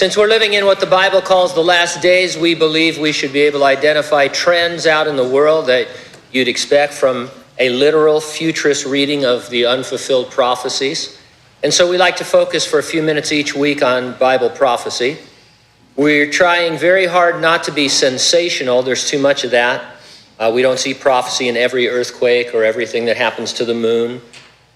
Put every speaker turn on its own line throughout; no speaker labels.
Since we're living in what the Bible calls the last days, we believe we should be able to identify trends out in the world that you'd expect from a literal futurist reading of the unfulfilled prophecies. And so we like to focus for a few minutes each week on Bible prophecy. We're trying very hard not to be sensational. There's too much of that. We don't see prophecy in every earthquake or everything that happens to the moon.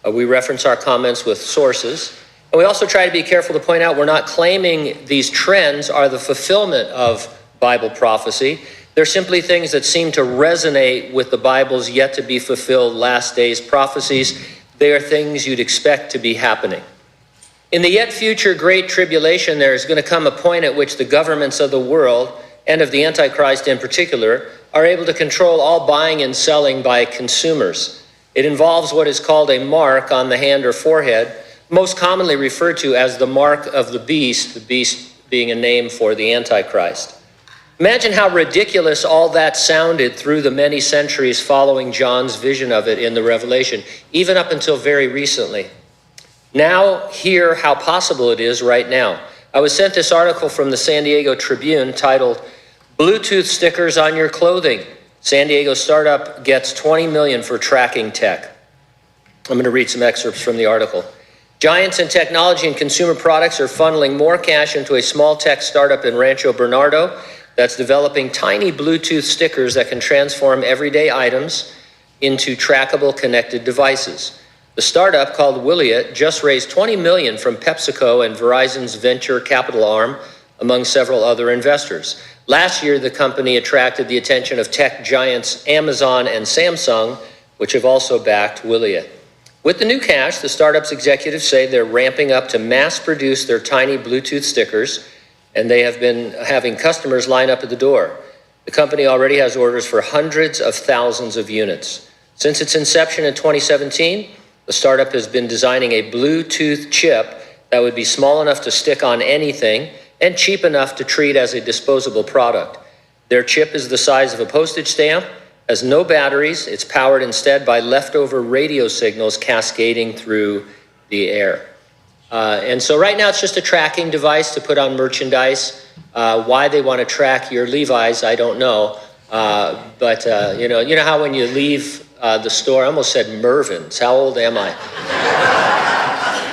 We reference our comments with sources. And we also try to be careful to point out we're not claiming these trends are the fulfillment of Bible prophecy. They're simply things that seem to resonate with the Bible's yet to be fulfilled last days prophecies. They are things you'd expect to be happening. In the yet future Great Tribulation, there is going to come a point at which the governments of the world, and of the Antichrist in particular, are able to control all buying and selling by consumers. It involves what is called a mark on the hand or forehead, most commonly referred to as the mark of the beast being a name for the Antichrist. Imagine how ridiculous all that sounded through the many centuries following John's vision of it in the Revelation, even up until very recently. Now hear how possible it is right now. I was sent this article from the San Diego Tribune titled, "Bluetooth Stickers on Your Clothing. San Diego Startup Gets $20 million for Tracking Tech." I'm going to read some excerpts from the article. Giants in technology and consumer products are funneling more cash into a small tech startup in Rancho Bernardo that's developing tiny Bluetooth stickers that can transform everyday items into trackable connected devices. The startup, called Wiliot, just raised $20 million from PepsiCo and Verizon's venture capital arm, among several other investors. Last year, the company attracted the attention of tech giants Amazon and Samsung, which have also backed Wiliot. With the new cash, the startup's executives say they're ramping up to mass produce their tiny Bluetooth stickers, and they have been having customers line up at the door. The company already has orders for hundreds of thousands of units. Since its inception in 2017, the startup has been designing a Bluetooth chip that would be small enough to stick on anything and cheap enough to treat as a disposable product. Their chip is the size of a postage stamp, has no batteries. It's powered instead by leftover radio signals cascading through the air. And so right now it's just a tracking device to put on merchandise. Why they want to track your Levi's, I don't know. But you know how when you leave the store, I almost said Mervyn's. How old am I?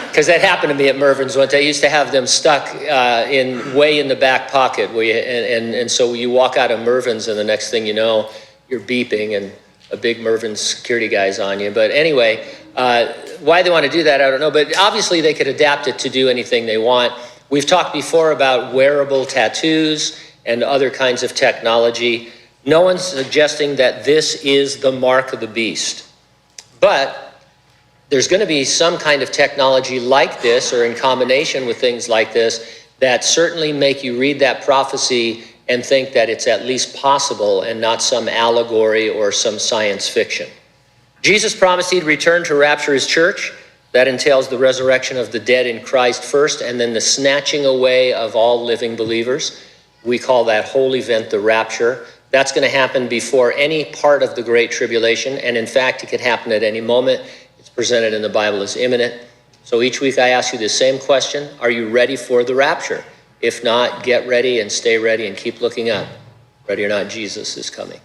Because that happened to me at Mervyn's one day. I used to have them stuck way in the back pocket, and so you walk out of Mervyn's, and the next thing you know, you're beeping, and a big Mervyn's security guy's on you. But anyway, why they want to do that, I don't know. But obviously, they could adapt it to do anything they want. We've talked before about wearable tattoos and other kinds of technology. No one's suggesting that this is the mark of the beast. But there's going to be some kind of technology like this, or in combination with things like this, that certainly make you read that prophecy and think that it's at least possible and not some allegory or some science fiction. Jesus promised he'd return to rapture his church. That entails the resurrection of the dead in Christ first, and then the snatching away of all living believers. We call that whole event the rapture. That's going to happen before any part of the Great Tribulation, and in fact, it could happen at any moment. It's presented in the Bible as imminent. So each week I ask you the same question: are you ready for the rapture? If not, get ready and stay ready and keep looking up. Ready or not, Jesus is coming.